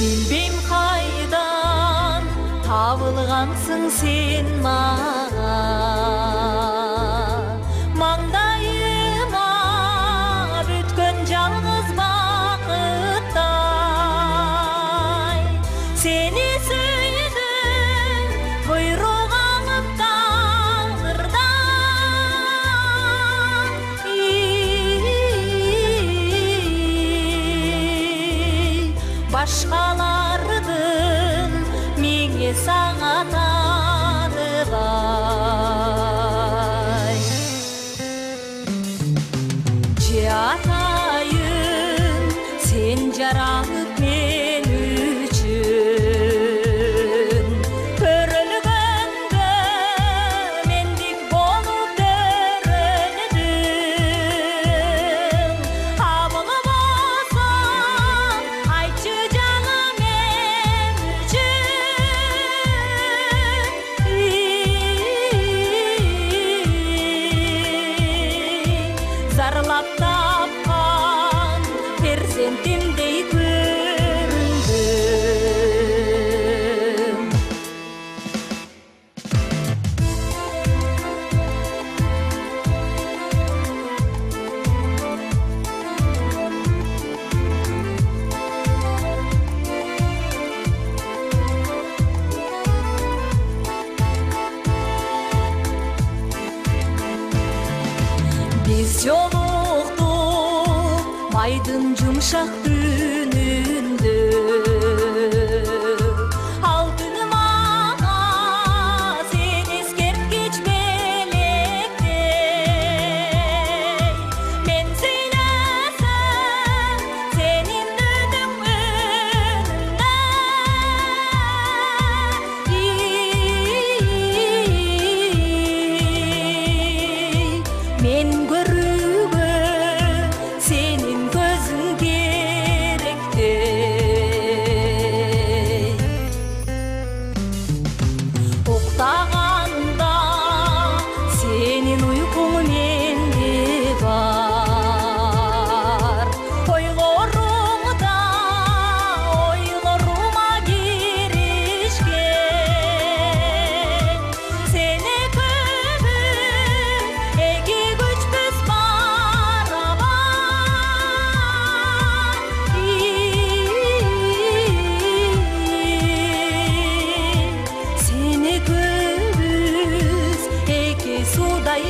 Bilbeyim kaydan табылғансың сен маған, маңдайыма бүткөн жалғыз бақыттай. Сені сүйдім бұйрық алып тағдырдан, башқалардың меңе сағатаны бай. Жатайын сен жаралып мен үшін, көрілгенде мендік болып көріндің. Абылы болсаң айтшы жаным мен үшін. Зарлап тапқан перзентімдей көріндім. Biz жолуқтық майдың жұмшақ түнінде, ал түнім аға сен ескерткіш мелектей. Мен сөйлесем сенің үнің үнінде. Мен көрүүгө сенин көзүң керектей. Уктаганда сенин уйкуң менде бар. Ойлоруңда ойлорума киришкен. Сени көбүк эки күчпүз барабар. Сени көбүз эки судай